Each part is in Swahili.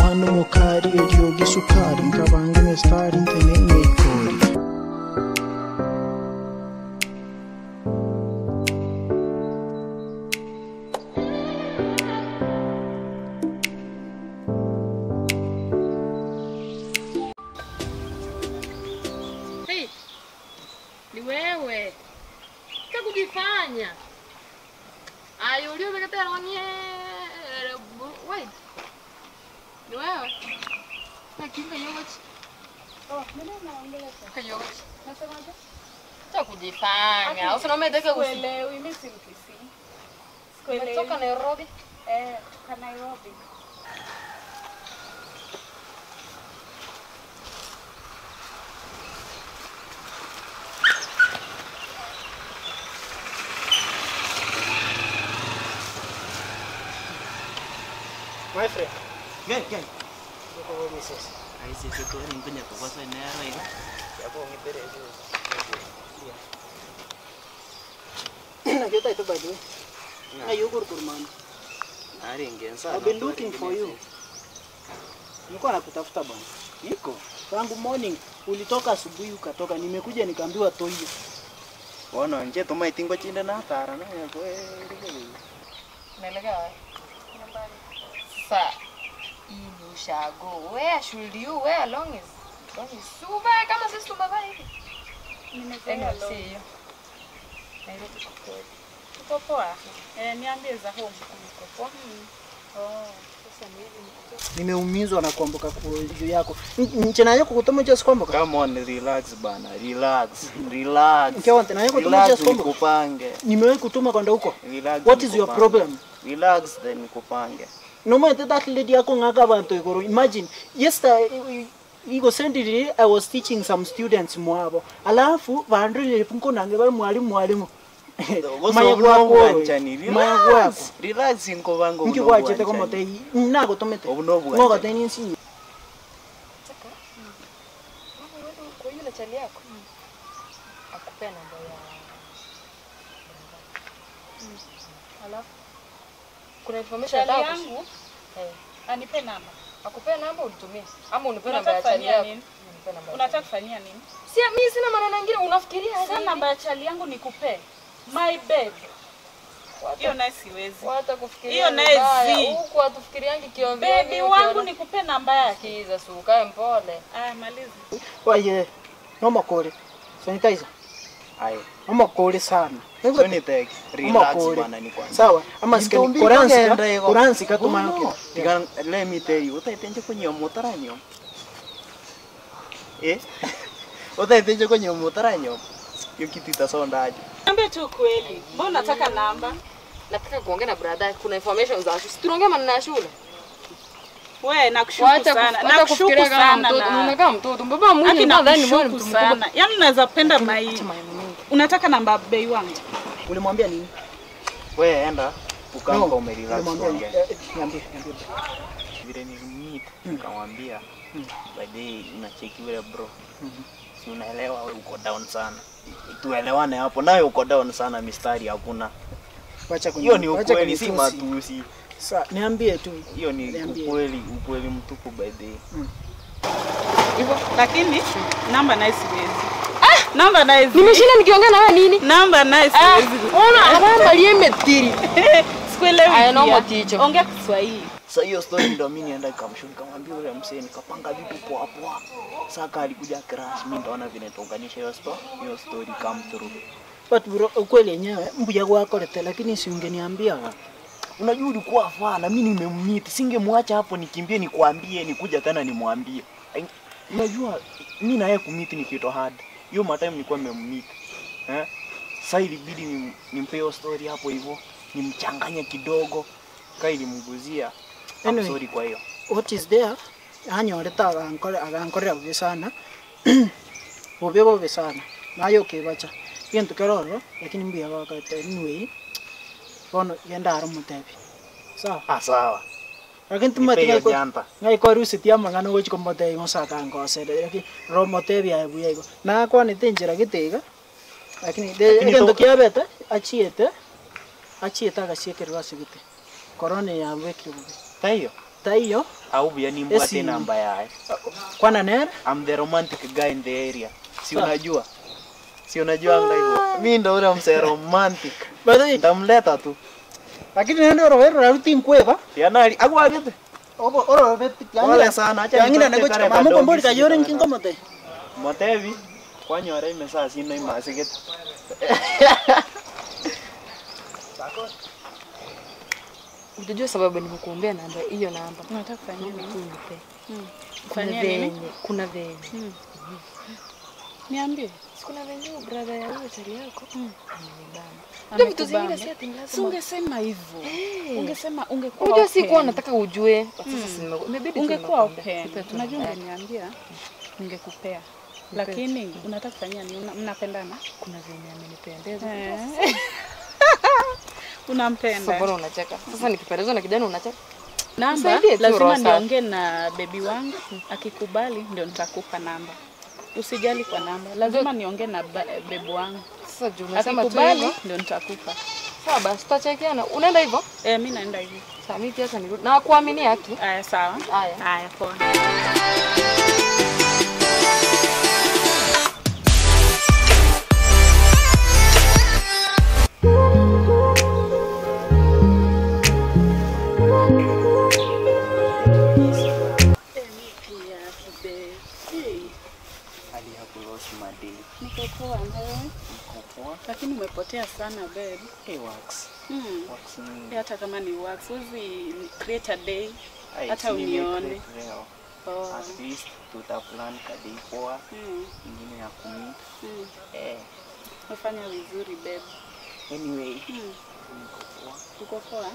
Mwana mukari eryogi sukari nkabanga mestari ntene ngekori. Hey, ni wewe. Kujifanya. Ayo ulio bekatera wanye. Wait. Ni wewe. Na kinga yote. Oh, mimi naongelea. Kayote. Nasemaje? Cha kujifanya. Usina umedeka kuelewi mimi simkisi. Sikuelewi. Kutoka Nairobi? Kutoka Nairobi. My friend. Gel. Go Mrs. Ahí sí se puede empeñar tu cosa en el arreglo. Ya puedo meter eso. Nakita ito by the way. Ayukur kurman. Ari ingenza. I've been looking for you. Nilikuwa nakutafuta bwana. Niko. Tangu morning ulitoka asubuhi ukatoka, nimekuja nikaambiwa toyo. Wana nje toma itingo chinda na tara na ya kwa. Unaelekea wapi? Sa. You shall go. Where should you? Where long is? Suba kama sisi tumevaa hivi. Nimezoea leo. Nairobi kwa. Uko poa? Niambie za home. Uko poa? Oh, sasa mimi Nimeumizwa na kuambuka juu yako. Nchana yako kutoma just kuambuka. Come on, relax bana. Relax. Mkiwa tena yako kutoma just kuambuka. Kupange. Nimewahi kutuma kwenda huko. Relax. What is your problem? Relax then kupange. No matter that lady yako ngaka bantu ikoro. Imagine yesterday Igo sendiri I was teaching some students mwabo. Alafu vandri punko nange bali mwalimu. Relax inko bango. Nki kwachete ko mote nako tomete. Ngoka teni nsi. Chaka. Wewe kwa yule chali yako. Akupea namba ya. Alafu kuna information yangu. Anipe namba. Akupea namba ulitumia. Ama unipe namba ya chali yako. Unataka kufanyia nini? Si mimi sina maneno mengine unafikiria aje? Sasa namba ya chali yangu nikupe. My babe. Hiyo naye siwezi. Wacha kufikiria. Hiyo naye huko atufikiriangi kiombe. Baby wangu nikupe namba yake. Kiza sukae mpole. Maliza. Waje. Noma kore. Sanitizer. Ai. Noma kore sana. Sanitizer. Relax bana ni kwanza. Sawa. Ama sikeni Koransi katuma yake. Let me tell you, utaitenje kwenye motoranyo. Utaitenje kwenye motoranyo. Hiyo kitu itasonda aje? Niambie tu kweli. Mbona unataka namba? Nataka kuongea na brother, kuna information za shule. Tunaongea maneno ya shule. Wewe nakushuku sana. Nakushuku sana. Unakaa mtoto. Mbona mwini nadhani mbona mtu sana. Yaani unaweza penda unataka namba bei wangu. Ulimwambia nini? Wewe enda ukanga umerelax ongea. Niambie. Vile nilimmeet nikamwambia by day unacheki wewe bro. Si unaelewa wewe uko down sana. Tuelewane hapo nayo uko down sana mistari hakuna. Wacha kuni. Hiyo ni ukweli si matusi. Sasa niambie tu. Hiyo ni ukweli mtupu by day. Hivyo lakini namba naye siwezi. Namba naye. Nimeshinda nikiongea na wewe nini? Namba naye siwezi. Ona namba limetiri. Sikuelewi. I know what teacher. Ongea Kiswahili. Sasa hiyo story ndio mimi nienda nikamshuka nikamwambia yule msee nikapanga vitu poa. Sasa alikuja crash mimi ndaona vile tuunganisha hiyo story come through. But bro ukweli yenyewe mbuya wako lete lakini si ungeniambia. Unajua ulikuwa afana mimi nimemmeet singemwacha hapo nikimbie nikwambie nikuja tena nimwambie. Unajua mimi na yeye kumeet ni kitu hard. Hiyo matime nilikuwa nimemmeet. Sasa ilibidi nimpe hiyo story hapo hivyo nimchanganye kidogo kai nimguzia. Anyway, sorry kwa hiyo. What is there? Anyoreta agankore sana. Bobe sana. Nayo kebacha. Yento keroro lakini mbuya wako anyway. Bono yenda aramutebi. Sawa. Sawa. Lakini tumati ngai ko rusi tiama ngano gochi komote ngosaka ngosere lakini romotebi abuya iko. Na kwa nitenjera gitega. Lakini ngendo kiabeta achiete agashiekerwa sigite. Korone ya wekiro. Taiyo. Au bia ni mbate namba yae. Kwana nere? I'm the romantic guy in the area. Si unajua? Si unajua anga hivyo. Mimi ndo ule mse romantic. Bado Ndamleta tu. lakini ndio roho rauti mkweva. Yanali agwa gete. Oro beti Pole sana acha yangina nego chama mko mboli kayore nkingo mote. Motevi kwanyore imesa sino imasigete. Unajua sababu nimekuombea namba hiyo namba. Unataka kufanya nini? Unipe. Kufanya nini? Kuna venye. Niambie. Kuna venye brother ya huyo chali yako. Amekubamba. Ndio vitu zingine si ati lazima. Si ungesema hivyo. Ungesema ungekuwa. Unajua si kwa nataka ujue. Sasa imebidi Ungekuwa open. Unajua ungeniambia ningekupea. Lakini unataka kufanya nini? Mnapendana? kuna venye amenipendeza. Unampenda. Sasa bora unacheka. Sasa nikipendezwa na kijana unacheka. Namba Nisaidie tu lazima Rosa. niongee na baby wangu, akikubali ndio nitakupa namba. Usijali kwa namba. Lazima niongee na baby wangu. Sasa juu unasema tu Akikubali hivyo. ndio nitakupa. Sawa basi tutachekiana. Unaenda hivyo? Mimi naenda hivi. Sawa mimi pia nirudi. Na kuamini haki. Aya sawa. Haya. Poa. Ali hapo lost madili. Niko poa wewe. Poa. Lakini umepotea sana babe. Hey wax. Wax ni. Hata kama ni work, usi create a day. Ai, Hata si unione. nimecreate leo. Oh. At least tutaplan kadei poa. Ingine ya kumit. Umefanya vizuri babe. Anyway. Niko poa. Uko poa?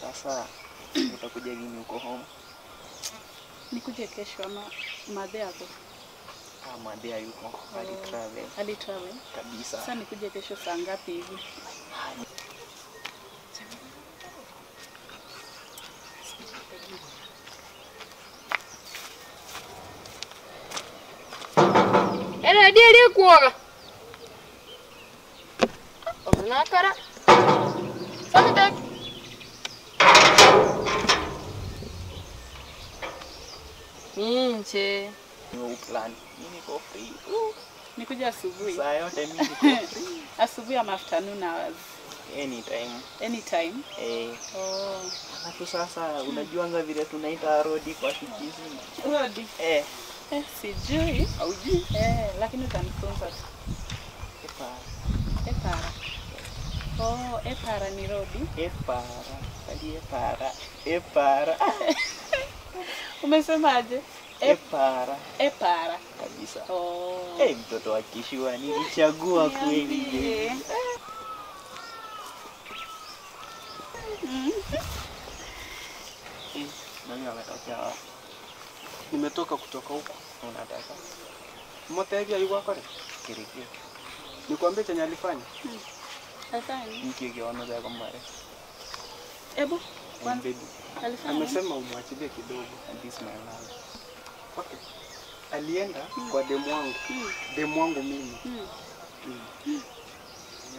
Sasa utakuja lini uko home? Nikuje kesho ama madhe yako? Madea yuko travel Hadi travel. kabisa. Sasa nikuje kesho saa ngapi hivi? Dia kuoga. Ona kara. Sampai Minche. Ni plan. Mimi niko free. Nikuje asubuhi. Saa yote mimi niko free. Asubuhi ama afternoon hours. Anytime. Anytime. Oh. Alafu sasa unajuanga vile tunaita rodi kwa Kikizi. Rodi. Sijui. Haujui? Lakini utanifunza tu. Epara. Oh, epara ni rodi. Epara. Umesemaje? Epara. Kabisa. Oh. Mtoto wa kishua nilichagua kweli. Nani ametokea wapi? Nimetoka kutoka huko. Unataka? Mote hivi ayuko kale. Kiriki. Nikwambie chenye alifanya. Afanye. Nikiona za kama mare. Ebu. Baby. Alifanya. Amesema umwachilie kidogo. And this my love. Okay. Alienda kwa demu wangu. Demu wangu mimi.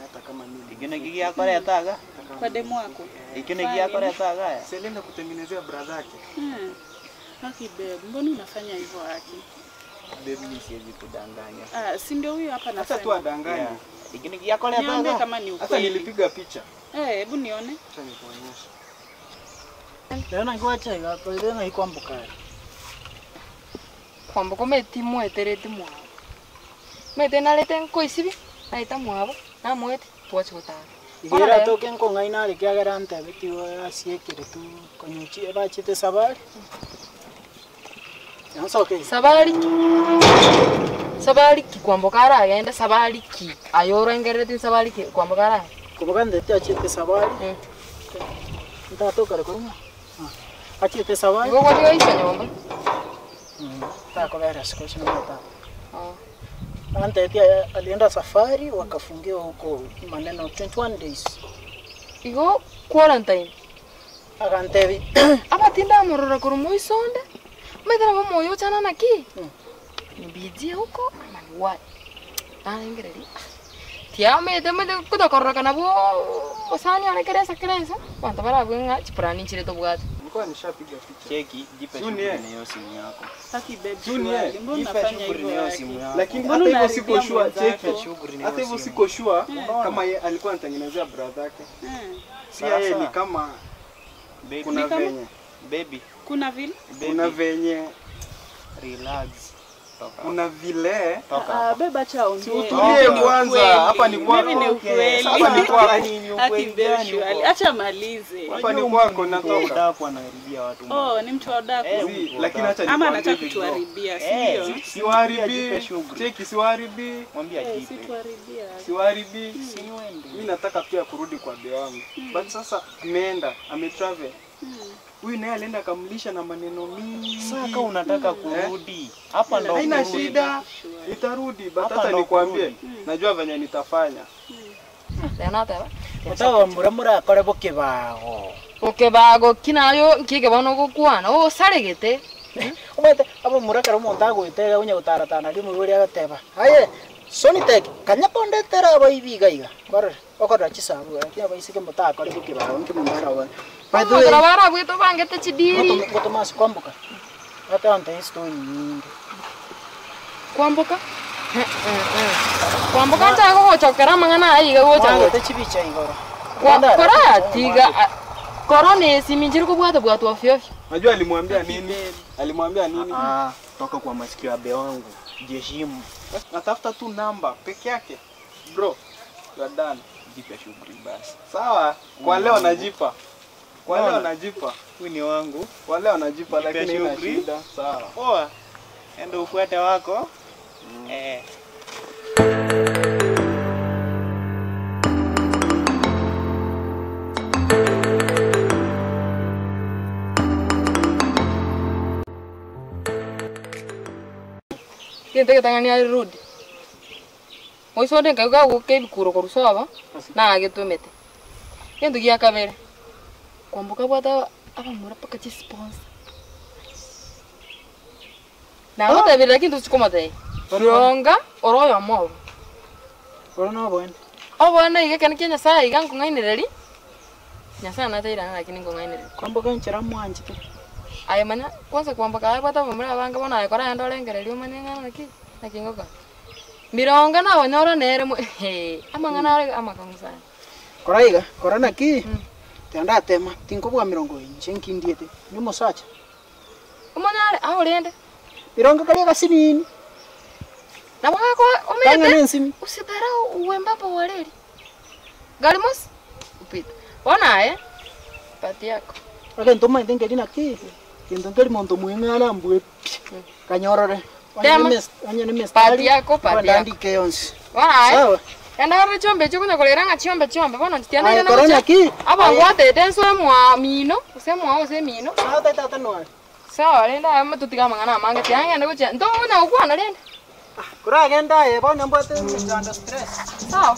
Hata kama mimi. Ikine kiki yako letaga? Kwa demu wako. Ikine kiki yako letaga ya? Selienda kutengenezea brother yake. Haki babe, mbona unafanya hivyo haki? Baby mimi siwezi kudanganya. Si ndio huyo hapa Hata nasema. tu adanganya. Ikine kiki yako Niambie letaga? kama ni Hata ukweli. nilipiga picha. Hebu nione. Acha nikuonyeshe. Leo ngwacha igapo ile na ikwambuka. Kwamba kometi mweterete mwabo. Mete nalete nkoisibi. Naita mwabo. Na mwete tuache gutara. Igera token ko ngaina le kya garanta betiwa asiekere tu konyuchi bachite sabari. Yansoke. Sabari ki kwambokara agenda sabari ki. Ayoro engerete sabari ki kwambokara. Kuboka ndete achite sabari. Ndatoka le kuruma. Achite sabari. Ngo kwa hiyo nyomba. Tako vera sikoshi mata. Ante alienda safari wakafungiwa huko maneno 21 days. Igo quarantine. Akantevi. Abatinda morora kurumo isonde. Medera bo moyo chana naki. Nibiji huko manwa. Ingeredi. Tia mede kutokorora kana bo osani ana keresa. Wanta bara bwenga chiprani chire to bwati. nilikuwa nishapiga picha. Cheki, jipe Junior. shughuli na hiyo simu yako. Haki babe. Junior, swali, mbona Jipe unafanya shughuli na hivyo? hiyo simu yako. Lakini Mbona hata hivyo siko unaharibia sure, mwenzako? cheki. Shughuli na Hata hiyo hivyo simu. siko sure Unaona? kama yeye alikuwa anatengenezea brother yake. Si Sasa. yeye ni kama Baby, kuna kama- venye. baby, Kuna vile? Kuna baby, venye. relax. Toka. Kuna vile. Toka Ah, hapa. babe acha ongee. Utulie Mimi ni kwanza, ukweli. hapa ni kwako. Mimi ni ukweli. Hapa ni kwako. Yaani ni Haki ukweli babe gani surely. huko? Acha malize. Hapa ni kwako natoka. Udaku anaharibia watu. Oh, ni mtu wa daku. Si, lakini acha Ama nikwambie anataka hivi, bro. kutuharibia, si Eh, ndio? Siwaharibi. shughuli. Cheki siwaharibi. Mwambie Eh, ajipe. si tuharibia. Siwaharibi. Si niende. Mimi nataka pia kurudi kwa be wangu. But sasa ameenda, ametravel. Huyu naye alienda akamlisha na maneno mingi. Sasa unataka kurudi. Hapa ndo Haina kurudi. shida. Itarudi, but Hapa hata ndo nikwambie, kurudi. najua venye nitafanya. Renata. Utawa muramura akore bokibago. Ukibago kinayo kikebano gukwana. O saregete. Umete abo murakara umuntu agwitega unya gutaratana rimu buri agateba. Aye, Sonitek kanya kondetera abayibiga iga. Korore, okora chisabu ati abayisike mutakore bokibago nkimumara wa. By the way, Barabara bwito bangete chidiri. ngotomasi kwambuka. Ata ante story nyingi. Kwambuka? Kwambuka ntago gochokera mang'ana ayiga gocha. Wangete chibicha igoro. Kora tiga korone siminjiri kubwata bwatu ofyo ofyo. Najua alimwambia nini? Alimwambia nini? Ah, toka kwa masikio ya be wangu. Jiheshimu. Natafuta tu namba peke yake. Bro, you are done. Jipe shughuli basi. Sawa, kwa leo najipa. Kwa leo Unaona? najipa. Huyu ni wangu. Kwa leo najipa Nipe lakini ina shughuli. shida. Sawa. Poa. Enda ufuate wako. Eh. Kinte kitang'ania rudi. Moisonde nkaga guke bikuro korusoba na agitumete. Kintu gia kabere. Kwambuka bwata abamura paka chi sponsor. Na wote bila kintu sikomate. Ronga oroyo mo. Korona boen. Obona ige kan kenya sai iga ng'ainireri. Nyasa na taira lakini ng'ainireri. Kwambuka nchira mwanjite. Aye manya kwanza kwambuka aye bwata bamura abanga bona aye kora endo lengereri umanyanga na kingoka. Mironga na wanyora nere mu amangana ari amakangusa. Koraiga, korona ki. Tenda tema, tinkobwa 70 nkindiete. Ni musacha. Umanyare aurende. Ironga kali kasinini. Na wako Kanga umete nensimi. usidharau uembapo waleri. Galimos upita. Ona pati yako. Ake ntoma ndenge dina ki. Kinto ngeli monto muingala mbwe. Kanyorore. Tema. Anya ni mes. Pati yako pati yako. Ndandike yonsi. Ona Sawa. enda kare chombe chukunya kolera chombe bona tiana Aya ina korona ki. aba ngwate denso mwa mino usemwa mino. Sawa tata no. Sawa lenda ama tutiga mangana manga tianga ndo kucha ndo una ukwana lenda. Kura agenda e bona mbote mjanda stress. Sawa.